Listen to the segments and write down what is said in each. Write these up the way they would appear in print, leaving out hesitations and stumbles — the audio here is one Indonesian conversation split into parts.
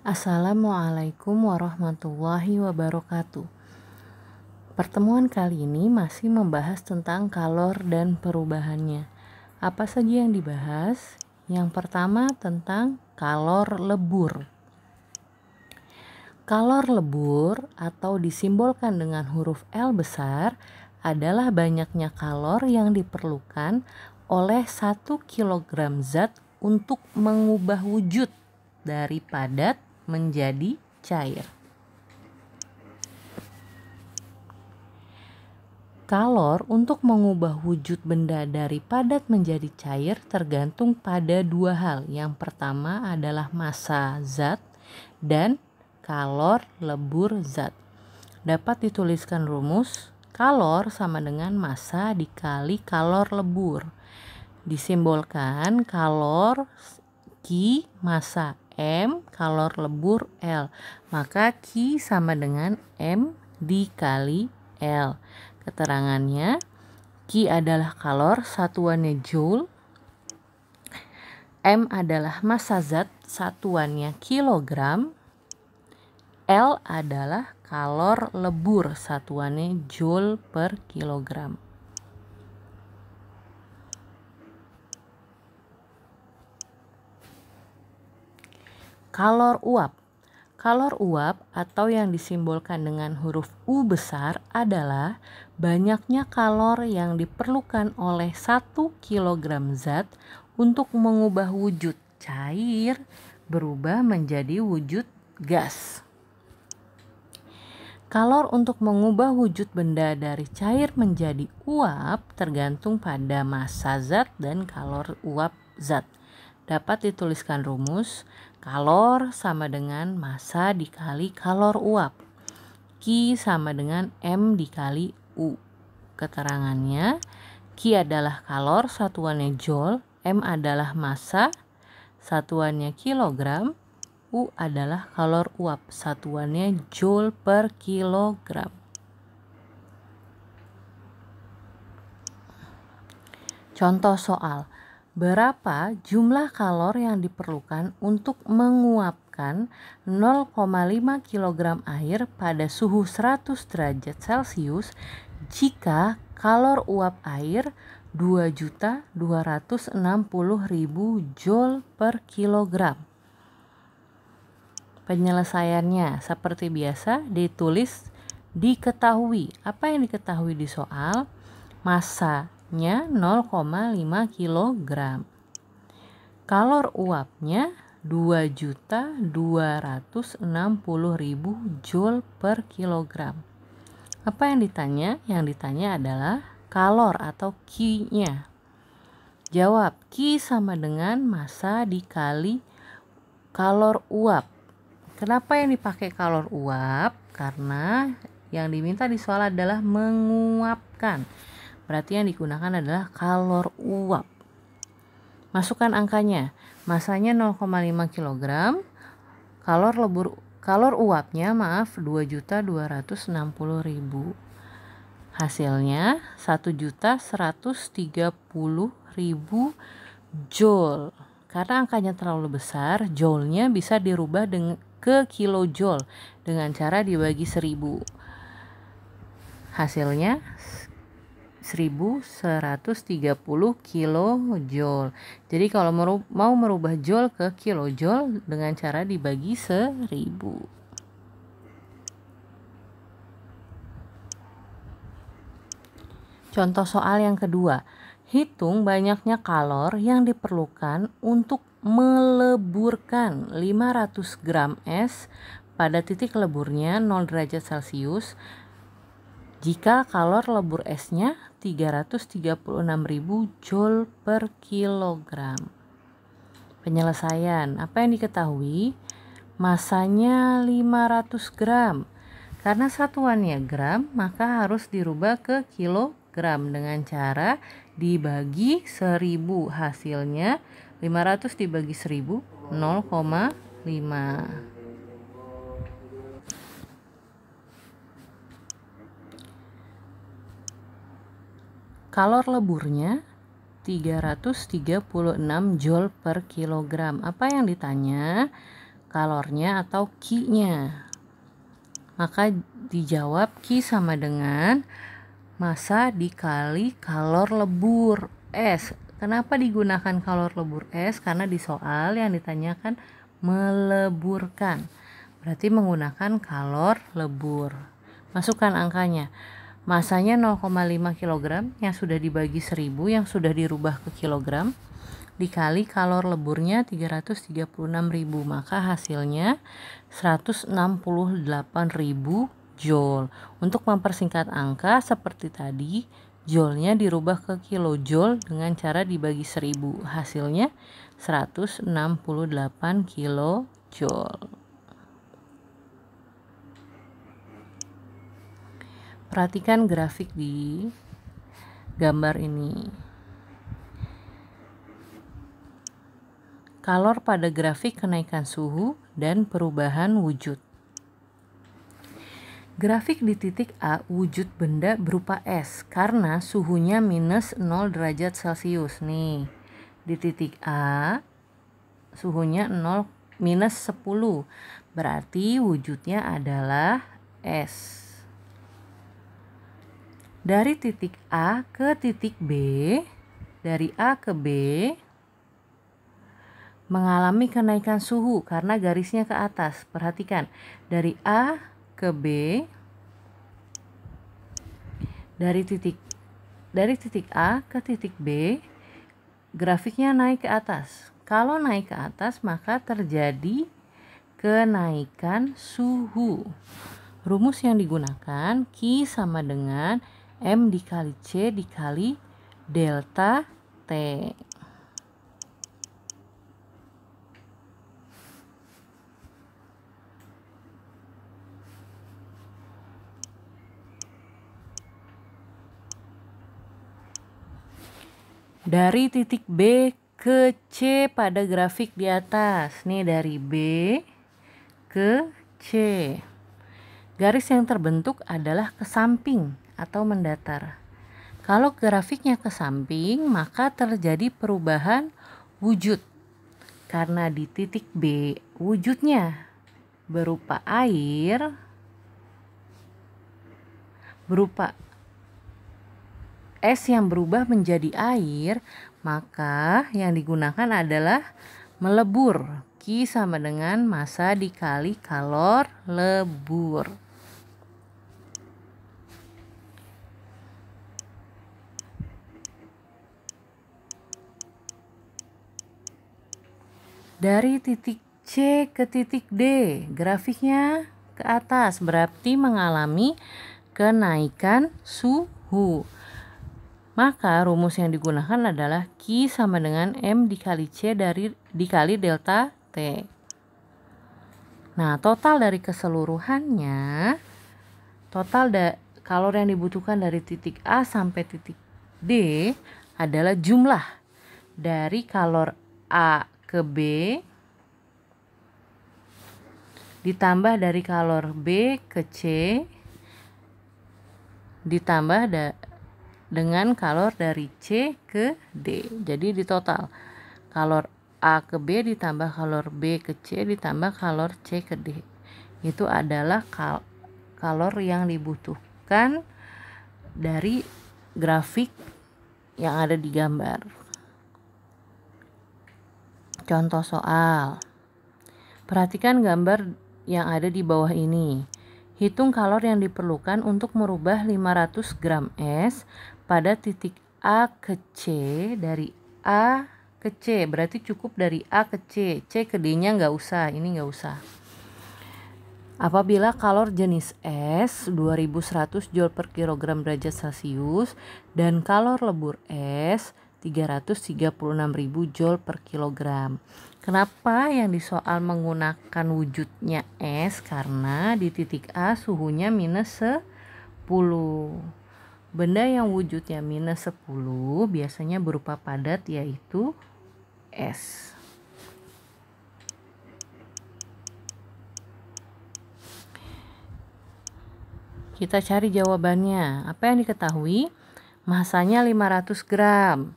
Assalamualaikum warahmatullahi wabarakatuh. Pertemuan kali ini masih membahas tentang kalor dan perubahannya. Apa saja yang dibahas? Yang pertama tentang kalor lebur. Kalor lebur atau disimbolkan dengan huruf L besar adalah banyaknya kalor yang diperlukan oleh 1 kg zat untuk mengubah wujud dari padat menjadi cair. Kalor untuk mengubah wujud benda dari padat menjadi cair tergantung pada dua hal. Yang pertama adalah massa zat dan kalor lebur zat. Dapat dituliskan rumus kalor sama dengan massa dikali kalor lebur. Disimbolkan kalor Q massa M, kalor lebur L. Maka Q sama dengan M dikali L. Keterangannya, Q adalah kalor, satuannya joule. M adalah massa zat, satuannya kilogram. L adalah kalor lebur, satuannya joule per kilogram. Kalor uap. Kalor uap atau yang disimbolkan dengan huruf U besar adalah banyaknya kalor yang diperlukan oleh 1 kg zat untuk mengubah wujud cair berubah menjadi wujud gas. Kalor untuk mengubah wujud benda dari cair menjadi uap tergantung pada massa zat dan kalor uap zat. Dapat dituliskan rumus kalor sama dengan massa dikali kalor uap. Q sama dengan M dikali U. Keterangannya, Q adalah kalor, satuannya joule. M adalah massa, satuannya kilogram. U adalah kalor uap, satuannya joule per kilogram. Contoh soal. Berapa jumlah kalor yang diperlukan untuk menguapkan 0,5 kg air pada suhu 100 derajat Celcius jika kalor uap air 2.260.000 joule per kilogram? Penyelesaiannya seperti biasa ditulis diketahui. Apa yang diketahui di soal? Massanya 0,5 kg. Kalor uapnya 2.260.000 joule per kilogram. Apa yang ditanya? Yang ditanya adalah kalor atau Q-nya. Jawab, Q sama dengan massa dikali kalor uap. Kenapa yang dipakai kalor uap? Karena yang diminta di soal adalah menguapkan. Berarti yang digunakan adalah kalor uap. Masukkan angkanya. Masanya 0,5 kg. Kalor uapnya 2.260.000. Hasilnya 1.130.000 joule. Karena angkanya terlalu besar, joule-nya bisa dirubah ke kilojoule dengan cara dibagi 1000. Hasilnya 1130 kilojoule. Jadi kalau mau merubah joule ke kilojoule dengan cara dibagi 1000. Contoh soal yang kedua. Hitung banyaknya kalor yang diperlukan untuk meleburkan 500 gram es pada titik leburnya 0 derajat Celcius jika kalor lebur esnya 336.000 joule per kilogram. Penyelesaian. Apa yang diketahui? Massanya 500 gram. Karena satuannya gram, maka harus dirubah ke kilogram dengan cara dibagi 1000. Hasilnya 500 dibagi 1000, 0,5. Kalor leburnya 336 joule per kilogram. Apa yang ditanya? kalornya atau Q-nya. Maka dijawab Q sama dengan massa dikali kalor lebur S. Kenapa digunakan kalor lebur S? Karena di soal yang ditanyakan meleburkan. Berarti menggunakan kalor lebur. Masukkan angkanya. Masanya 0,5 kg yang sudah dibagi 1000 yang sudah dirubah ke kilogram dikali kalor leburnya 336.000, maka hasilnya 168.000 joule. Untuk mempersingkat angka seperti tadi, joule-nya dirubah ke kilojoule dengan cara dibagi 1000. Hasilnya 168 kilojoule. Perhatikan grafik di gambar ini. Kalor pada grafik kenaikan suhu dan perubahan wujud. Grafik di titik A wujud benda berupa es karena suhunya minus 0 derajat Celcius. Nih, di titik A suhunya minus 10, berarti wujudnya adalah es. Dari titik A ke titik B, dari A ke B mengalami kenaikan suhu karena garisnya ke atas. Perhatikan, dari A ke B, dari titik A ke titik B, grafiknya naik ke atas. Kalau naik ke atas, maka terjadi kenaikan suhu. Rumus yang digunakan Q sama dengan M dikali C dikali delta T. Dari titik B ke C pada grafik di atas. Nih, dari B ke C. Garis yang terbentuk adalah ke samping atau mendatar. Kalau grafiknya ke samping, maka terjadi perubahan wujud. Karena di titik B wujudnya berupa air, berupa es yang berubah menjadi air, maka yang digunakan adalah melebur. Q sama dengan massa dikali kalor lebur. Dari titik C ke titik D, grafiknya ke atas, berarti mengalami kenaikan suhu. Maka rumus yang digunakan adalah Q sama dengan M dikali C dikali delta T. Nah, total dari keseluruhannya, kalor yang dibutuhkan dari titik A sampai titik D adalah jumlah dari kalor A ke B ditambah dari kalor B ke C ditambah dengan kalor dari C ke D. Jadi di total kalor A ke B ditambah kalor B ke C ditambah kalor C ke D. Itu adalah kalor yang dibutuhkan dari grafik yang ada di gambar. Contoh soal. Perhatikan gambar yang ada di bawah ini. Hitung kalor yang diperlukan untuk merubah 500 gram es pada titik A ke C. Dari A ke C, berarti cukup dari A ke C. C ke D-nya nggak usah, ini nggak usah. Apabila kalor jenis es 2100 joule per kilogram derajat Celcius dan kalor lebur es 336.000 joule per kilogram. Kenapa yang di soal menggunakan wujudnya es? Karena di titik A suhunya minus 10. Benda yang wujudnya minus 10 biasanya berupa padat, yaitu es. Kita cari jawabannya. Apa yang diketahui? Massanya 500 gram.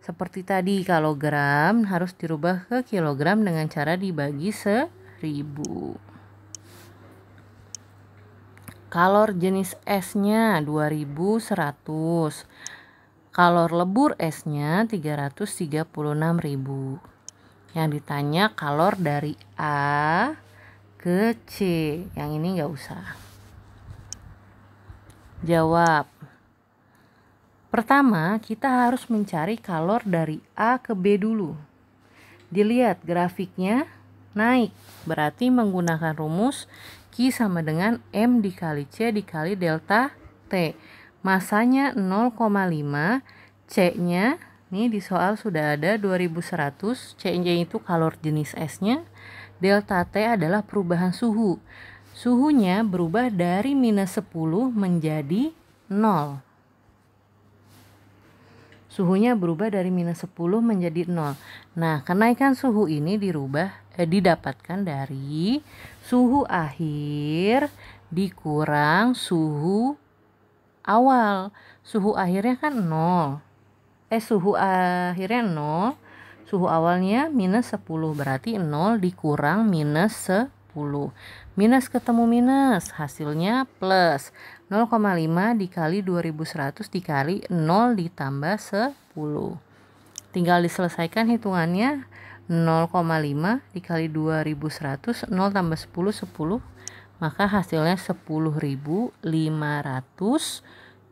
Seperti tadi, kalau gram harus dirubah ke kilogram dengan cara dibagi 10. 10.000. Kalor jenis esnya 2.100. Kalor lebur esnya 336.000. Yang ditanya kalor dari A ke C. Yang ini nggak usah. Jawab. Pertama, kita harus mencari kalor dari A ke B dulu. Dilihat grafiknya naik, berarti menggunakan rumus Q sama dengan M dikali C dikali delta T. Masanya 0,5, C-nya, nih di soal sudah ada 2100, C-nya itu kalor jenis S-nya, delta T adalah perubahan suhu. Suhunya berubah dari minus 10 menjadi 0. Suhunya berubah dari minus 10 menjadi 0. Nah, kenaikan suhu ini didapatkan dari suhu akhir dikurang suhu awal. Suhu akhirnya kan 0. Suhu akhirnya 0. Suhu awalnya minus 10. Berarti 0 dikurang minus 10. Minus ketemu minus, hasilnya plus. 0,5 dikali 2100 dikali 0 ditambah 10. Tinggal diselesaikan hitungannya. 0,5 dikali 2100, 0 tambah 10, 10. Maka hasilnya 10.500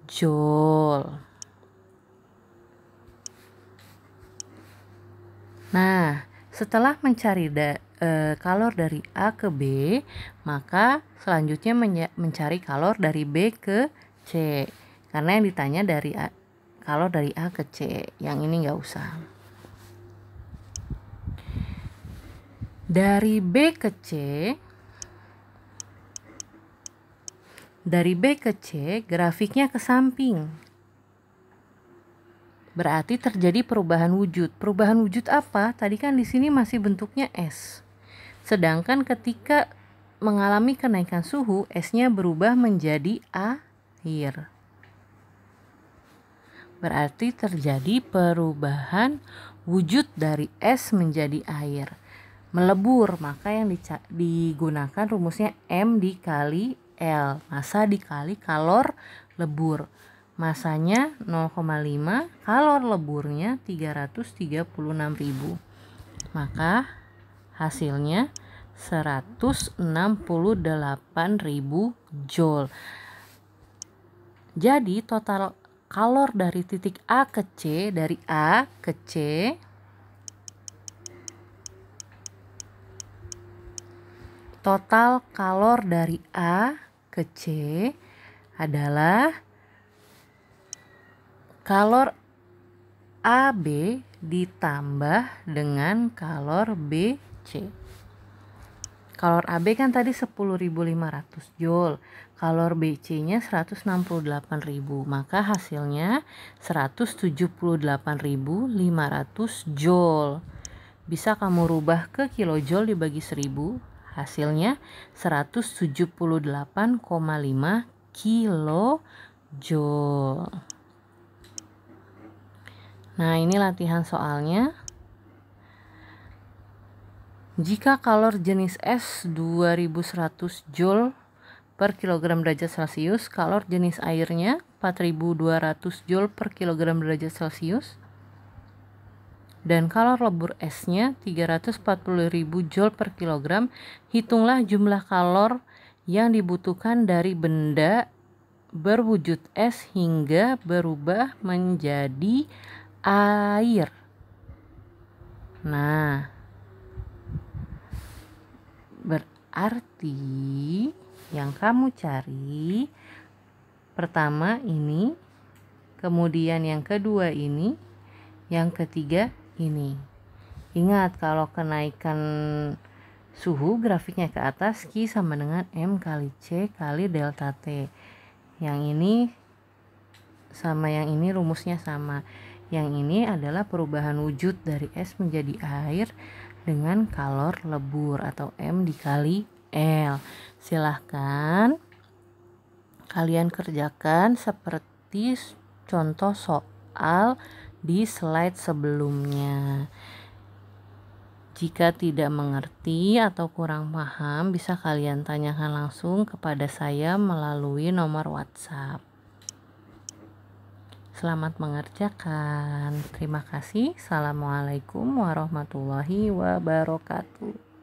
joule. Nah, setelah mencari kalor dari A ke B, maka selanjutnya mencari kalor dari B ke C. Karena yang ditanya kalor dari A ke C. Yang ini nggak usah. Dari B ke C, grafiknya ke samping. Berarti terjadi perubahan wujud. Perubahan wujud apa? Tadi kan di sini masih bentuknya es. Sedangkan ketika mengalami kenaikan suhu, esnya berubah menjadi air. Berarti terjadi perubahan wujud dari es menjadi air. Melebur, maka yang digunakan rumusnya M dikali L. Massa dikali kalor lebur. Massanya 0,5, kalor leburnya 336.000. Maka hasilnya 168.000 joule. Jadi total kalor dari titik A ke C, dari A ke C, total kalor dari A ke C adalah kalor AB ditambah dengan kalor BC. Kalor AB kan tadi 10.500 joule. Kalor BC-nya 168.000. Maka hasilnya 178.500 joule. Bisa kamu rubah ke kilojoule dibagi 1000. Hasilnya 178,5 kilojoule. Nah, ini latihan soalnya. Jika kalor jenis es 2100 joule per kilogram derajat Celcius, kalor jenis airnya 4200 joule per kilogram derajat Celcius, dan kalor lebur esnya 340.000 joule per kilogram, hitunglah jumlah kalor yang dibutuhkan dari benda berwujud es hingga berubah menjadi air. Nah, berarti yang kamu cari pertama ini, kemudian yang kedua ini, yang ketiga ini. Ingat, kalau kenaikan suhu grafiknya ke atas, Q sama dengan M kali C kali delta T. Yang ini sama yang ini rumusnya sama. Yang ini adalah perubahan wujud dari es menjadi air dengan kalor lebur atau M dikali L. Silahkan kalian kerjakan seperti contoh soal di slide sebelumnya. Jika tidak mengerti atau kurang paham, bisa kalian tanyakan langsung kepada saya melalui nomor WhatsApp. Selamat mengerjakan. Terima kasih. Assalamualaikum warahmatullahi wabarakatuh.